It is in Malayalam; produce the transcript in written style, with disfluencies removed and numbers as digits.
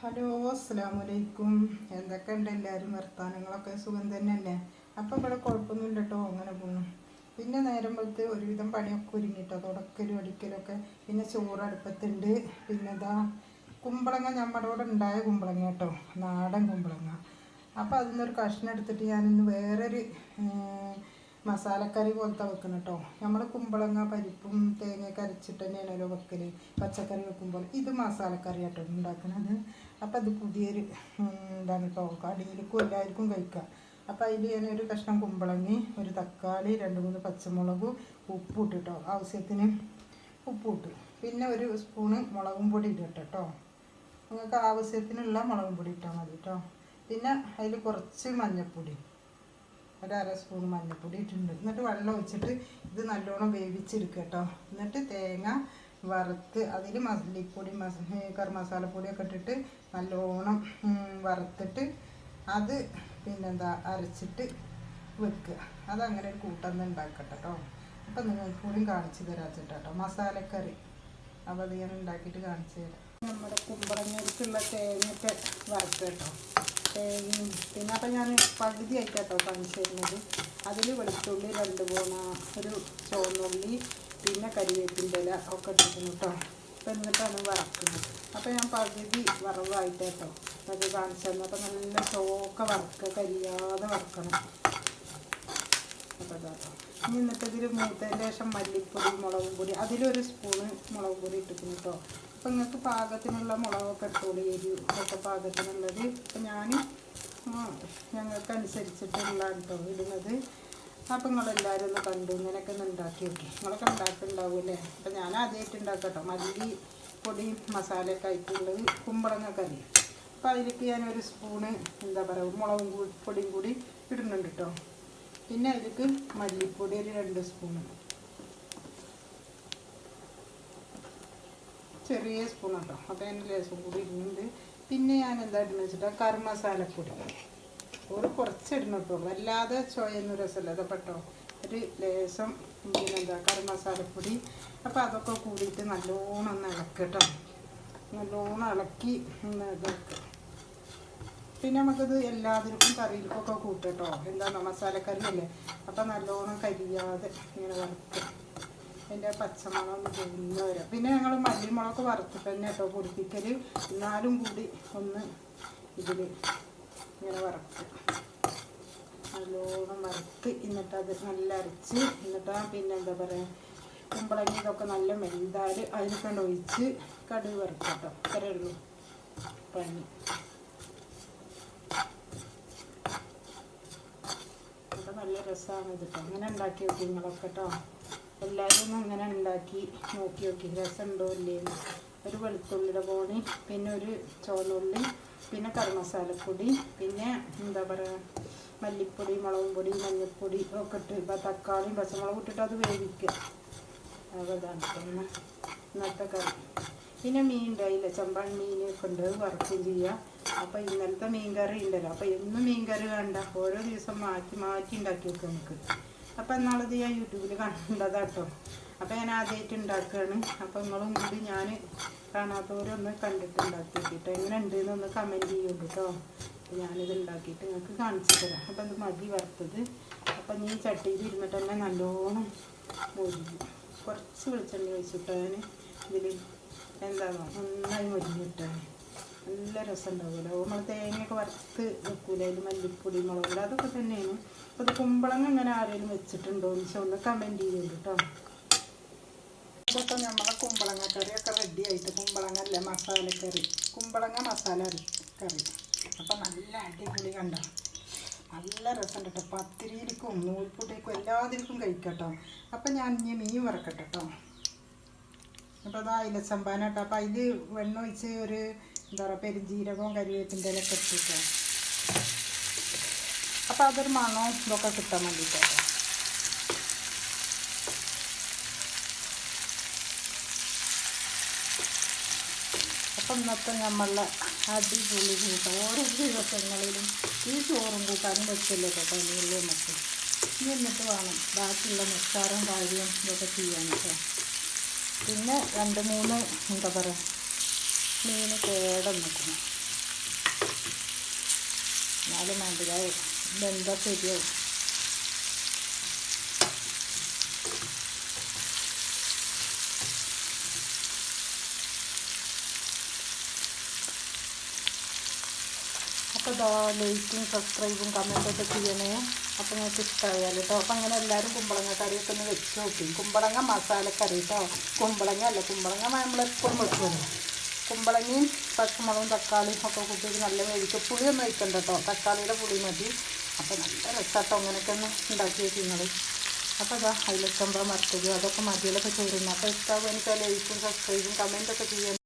ഹലോ, അസ്സലാമു അലൈക്കും. എന്തൊക്കെയുണ്ട് എല്ലാവരും? വർത്താനങ്ങളൊക്കെ സുഖം തന്നെയല്ലേ? അപ്പോൾ ഇവിടെ കുഴപ്പമൊന്നുമില്ല കേട്ടോ, അങ്ങനെ പോകുന്നു. പിന്നെ നേരം വെളുത്ത് ഒരുവിധം പണിയൊക്കെ ഒരുങ്ങിട്ടോ, തുടക്കലും അടിക്കലൊക്കെ. പിന്നെ ചോറ് അടുപ്പത്തുണ്ട്. പിന്നെ ഇതാ കുമ്പളങ്ങ, നമ്മുടെ ഇവിടെ ഉണ്ടായ കുമ്പളങ്ങ കേട്ടോ, നാടൻ കുമ്പളങ്ങ. അപ്പോൾ അതിൽ നിന്നൊരു കഷ്ണം എടുത്തിട്ട് ഞാനിന്ന് വേറൊരു മസാലക്കറി പോലത്തെ വെക്കണം കേട്ടോ. നമ്മൾ കുമ്പളങ്ങ പരിപ്പും തേങ്ങയൊക്കെ അരച്ചിട്ട് തന്നെയാണല്ലോ വെക്കൽ, പച്ചക്കറി വെക്കുമ്പോൾ. ഇത് മസാലക്കറി കേട്ടോ ഉണ്ടാക്കുന്നത്. അപ്പോൾ അത് പുതിയൊരു എന്താണ് കേട്ടോ, കടിയിലേക്കും എല്ലാവർക്കും കഴിക്കാം. അപ്പോൾ അതിൽ ഞാനൊരു കഷ്ണം കുമ്പളങ്ങി, ഒരു തക്കാളി, 2-3 പച്ചമുളകും ഉപ്പ് ഇട്ടിട്ടോ, ആവശ്യത്തിന് ഉപ്പ് ഇട്ടു. പിന്നെ ഒരു സ്പൂണ് മുളകും പൊടി ഇടട്ടെ കേട്ടോ. നിങ്ങൾക്ക് ആവശ്യത്തിനുള്ള മുളകും പൊടി ഇട്ടാൽ മതി കേട്ടോ. പിന്നെ അതിൽ കുറച്ച് മഞ്ഞൾപ്പൊടി, 1/2 സ്പൂൺ മഞ്ഞൾപ്പൊടി ഇട്ടിട്ടുണ്ട്. എന്നിട്ട് വെള്ളം ഒഴിച്ചിട്ട് ഇത് നല്ലോണം വേവിച്ചെടുക്കുക കേട്ടോ. എന്നിട്ട് തേങ്ങ വറുത്ത് അതിൽ മല്ലിപ്പൊടി, ഗരം മസാലപ്പൊടിയൊക്കെ ഇട്ടിട്ട് നല്ലോണം വറുത്തിട്ട് അത് പിന്നെന്താ അരച്ചിട്ട് വെക്കുക. അതങ്ങനെ ഒരു കൂട്ടം ഉണ്ടാക്കട്ടെ കേട്ടോ. അപ്പം നിങ്ങൾക്ക് കൂടി കാണിച്ചു തരാം കേട്ടോ, മസാലക്കറി. അപ്പോൾ അത് ഞാൻ ഉണ്ടാക്കിയിട്ട് കാണിച്ചു തരാം. നമ്മുടെ കുമ്പളങ്ങയ്ക്കുള്ള തേങ്ങയൊക്കെ വറുത്ത് കേട്ടോ. തേങ്ങയും പിന്നെ അപ്പം ഞാൻ പകുതി ആയിട്ടോ കാണിച്ചു തരുന്നത്. അതിൽ വെളുത്തുള്ളി 2 പോണ, ഒരു ചുവന്നുള്ളി, പിന്നെ കരിവേപ്പിൻ്റെ ഇല ഒക്കെ ഇട്ടിരുന്നു കേട്ടോ. അപ്പം എന്നിട്ടാണ് വറക്കുന്നത്. അപ്പോൾ ഞാൻ പകുതി വറവായിട്ട് കേട്ടോ അത് കാണിച്ചു തന്നു. അപ്പം നല്ല ചോക്ക വറുക്കുക, കരിയാതെ വറക്കണം. അപ്പോൾ കേട്ടോ ഇനി എന്നിട്ടതിൽ മൂത്തതിന് ശേഷം മല്ലിപ്പൊടി, മുളകും പൊടി, അതിലൊരു സ്പൂണ് മുളക് പൊടി ഇട്ടിരിക്കുന്നു കേട്ടോ. അപ്പം നിങ്ങൾക്ക് പാകത്തിനുള്ള മുളകൊക്കെ ഇട്ടോളി, എരിവൊക്കെ പാകത്തിനുള്ളത്. അപ്പം ഞാൻ ഞങ്ങൾക്ക് അനുസരിച്ചിട്ടുള്ള കേട്ടോ ഇടുന്നത്. അപ്പം നിങ്ങളെല്ലാവരും ഒന്ന് കണ്ടു, ഇങ്ങനെയൊക്കെ ഒന്ന് ഉണ്ടാക്കി നോക്കി. നിങ്ങളൊക്കെ ഉണ്ടാക്കുന്നുണ്ടാവുമല്ലേ? അപ്പം ഞാൻ ആദ്യമായിട്ട് ഉണ്ടാക്കാം കേട്ടോ. മല്ലിപ്പൊടി മസാലയൊക്കെ ആയിട്ടുള്ളത് കുമ്പളങ്ങ കറി. അപ്പോൾ അതിലേക്ക് ഞാനൊരു സ്പൂണ് എന്താ പറയുക മുളകും പൊടിയും കൂടി ഇടുന്നുണ്ട് കേട്ടോ. പിന്നെ അതിലേക്ക് മല്ലിപ്പൊടി ഒരു 2 സ്പൂണ്, ചെറിയ സ്പൂൺ കേട്ടോ. അപ്പോൾ അതിന് ലേശം കൂടി ഇടുന്നുണ്ട്. പിന്നെ ഞാൻ എന്താ ഇടുന്നത് വെച്ചിട്ടാൽ ഗരം മസാലപ്പൊടി ഒരു കുറച്ച് ഇടണം കേട്ടോ, വല്ലാതെ ചോയൊന്നും രസമല്ല. അതപ്പെട്ടോ ഒരു ലേശം പിന്നെന്താ ഗരം മസാലപ്പൊടി. അപ്പോൾ അതൊക്കെ കൂടിയിട്ട് നല്ലോണം ഒന്ന് ഇളക്കുക കേട്ടോ. നല്ലോണം ഇളക്കി ഒന്ന് ഇതാക്കുക. പിന്നെ നമുക്കിത് എല്ലാത്തിനും കറിയിലേക്കൊക്കെ കൂട്ടും കേട്ടോ. എന്താണ് മസാലക്കറി അല്ലേ? അപ്പം നല്ലോണം കരിയാതെ ഇങ്ങനെ വറുക്കുക, അതിൻ്റെ പച്ചമണം ഒന്ന് പോകുന്ന വരെ. പിന്നെ ഞങ്ങൾ മല്ലിമുളക് വറുത്തിട്ട് തന്നെ കേട്ടോ പൊടിപ്പിക്കൽ. എന്നാലും കൂടി ഒന്ന് ഇതിൽ ഇങ്ങനെ വറുക്കുക, നല്ലോണം വറുത്ത്. എന്നിട്ടത് നല്ല അരച്ച് എന്നിട്ട് പിന്നെ എന്താ പറയുക കുമ്പളങ്ങ ഇതൊക്കെ നല്ല മെൽതാൽ അതിനൊക്കെ ഒഴിച്ച് കടുക് വറുക്കുക കേട്ടോ. അത്രയേ ഉള്ളൂ പണി. അപ്പോൾ നല്ല രസമാണ് ഇത് കേട്ടോ. അങ്ങനെ ഉണ്ടാക്കി നോക്കി നിങ്ങളൊക്കെ കേട്ടോ. എല്ലാവരും ഒന്നും ഇങ്ങനെ ഉണ്ടാക്കി നോക്കി നോക്കി രസമുണ്ടോ ഇല്ലേന്ന്. ഒരു വെളുത്തുള്ളിയുടെ പോണി, പിന്നെ ഒരു ചുവന്നുള്ളി, പിന്നെ ഗരം മസാലപ്പൊടി, പിന്നെ എന്താ പറയുക മല്ലിപ്പൊടി, മുളകും പൊടി, മഞ്ഞൾപ്പൊടി ഒക്കെ ഇട്ട് തക്കാളിയും പച്ചമുളകും ഇട്ടിട്ട് അത് വേവിക്കുക. അതാണ് ഇന്നത്തെ കറി. പിന്നെ മീൻ ഉണ്ടായില്ല, ചെമ്പാൻ മീനൊക്കെ ഉണ്ട്, വറുക്കുകയും ചെയ്യുക. അപ്പോൾ ഇന്നലത്തെ മീൻ കറി ഉണ്ടല്ലോ. അപ്പോൾ എന്നും മീൻ കറി വേണ്ട, ഓരോ ദിവസം മാറ്റി മാറ്റി ഉണ്ടാക്കി വെക്കും നമുക്ക്. അപ്പോൾ എന്നാളത് ഞാൻ യൂട്യൂബിൽ കണ്ടതാട്ടോ. അപ്പോൾ ഞാൻ ആദ്യമായിട്ട് ഉണ്ടാക്കുകയാണ്. അപ്പോൾ നിങ്ങളും കൂടി ഞാൻ കാണാത്തവരൊന്ന് കണ്ടിട്ട് ഉണ്ടാക്കി നോക്കിയിട്ട് എങ്ങനെ ഉണ്ടെന്നൊന്ന് കമൻറ്റ് ചെയ്യുള്ളൂ കേട്ടോ. അപ്പോൾ ഞാനിത് ഉണ്ടാക്കിയിട്ട് നിങ്ങൾക്ക് കാണിച്ചു തരാം. അപ്പോൾ ഇത് മതി വറുത്തത്. അപ്പം നീ ചട്ടിയിൽ ഇരുന്നിട്ട് തന്നെ നല്ലോണം മൊരിഞ്ഞു. കുറച്ച് വെളിച്ചെണ്ണ ഒഴിച്ചിട്ടാൽ ഇതിൽ എന്താണോ നന്നായി മൊരിഞ്ഞിട്ടാൽ നല്ല രസം ഉണ്ടാവുമല്ലോ. നമ്മൾ തേങ്ങയൊക്കെ വറുത്ത് വെക്കൂല, അതിൽ മല്ലിപ്പൊടി, മുളക് അതൊക്കെ തന്നെയാണ്. അപ്പോൾ ഇത് കുമ്പളങ്ങ അങ്ങനെ ആരെങ്കിലും വെച്ചിട്ടുണ്ടോ എന്ന് വെച്ചാൽ ഒന്ന് കമൻറ്റ് ചെയ്യുള്ളൂ കേട്ടോ. ഇപ്പോൾ നമ്മളെ കുമ്പളങ്ങ കറിയൊക്കെ റെഡി ആയിട്ട്, കുമ്പളങ്ങ അല്ല മസാലക്കറി, കുമ്പളങ്ങ മസാല കറി. അപ്പോൾ നല്ല അടിപൊളി കണ്ടോ, നല്ല രസമുണ്ട് കേട്ടോ. പത്തിരിയിലേക്കും നൂൽപ്പുട്ടിക്കും എല്ലാത്തിനും കഴിക്കട്ടോ. അപ്പം ഞാൻ ഇനി മീൻ വറക്കട്ടെ കേട്ടോ. അപ്പോൾ അത് അയിലച്ചമ്പാന കേട്ടോ. അപ്പോൾ അതിൽ വെണ്ണ ഒഴിച്ച് ഒരു എന്താ പറയുക പെരുംജീരകവും കരിവേപ്പിൻ്റെ ഇലയൊക്കെ ഇട്ടിട്ടോ. അപ്പോൾ അതൊരു മണവും ഇതൊക്കെ കിട്ടാൻ വേണ്ടിയിട്ടോ. അപ്പം ഇന്നത്തെ നമ്മളുടെ അടിപൊളി കൂട്ടാൻ ഓരോ ദിവസങ്ങളിലും ഈ ചോറും കൂട്ടാനും വെച്ചല്ലോ കേട്ടോ. പനിയുള്ളൂ നമുക്ക് ഇനി എന്നിട്ട് വേണം ബാക്കിയുള്ള നിസ്സാരം കാര്യവും ഇതൊക്കെ ചെയ്യാൻ കേട്ടോ. പിന്നെ 2-3 എന്താ പറയുക മീൻ കേടം നിൽക്കണം. എന്നാലും വേണ്ടിയാവും ഇതെന്താ ശരിയാവും. അപ്പോൾ ഇതാ ലൈക്കും സബ്സ്ക്രൈബും കമൻറ്റൊക്കെ ചെയ്യണേ. അപ്പോൾ നിങ്ങൾക്ക് ഇഷ്ടമായാൽ കേട്ടോ. അപ്പോൾ അങ്ങനെ എല്ലാവരും കുമ്പളങ്ങ കറിയൊക്കെ ഒന്ന് വെച്ച് നോക്കി. കുമ്പളങ്ങ മസാലക്കറി കേട്ടോ. കുമ്പളങ്ങ നമ്മളെപ്പോഴും വെക്കുമല്ലോ. കുമ്പളങ്ങയും പച്ചമുളകും തക്കാളിയും ഒക്കെ കൂട്ടിയിട്ട് നല്ല വേവിക്കുക. പുളിയൊന്നും വയ്ക്കണ്ട കേട്ടോ, തക്കാളിയുടെ പുളി മതി. അപ്പോൾ നല്ല രസമാട്ടോ അങ്ങനെയൊക്കെ ഒന്ന് ഉണ്ടാക്കി വെച്ച് നിങ്ങൾ. അപ്പോൾ അതാ അതിലൊക്കെ വറുത്തത് അതൊക്കെ മതിയിലൊക്കെ ചോറുന്നു. അപ്പോൾ ഇഷ്ടമാകും എനിക്ക് ലൈക്കും സബ്സ്ക്രൈബും കമൻറ്റൊക്കെ ചെയ്യാൻ.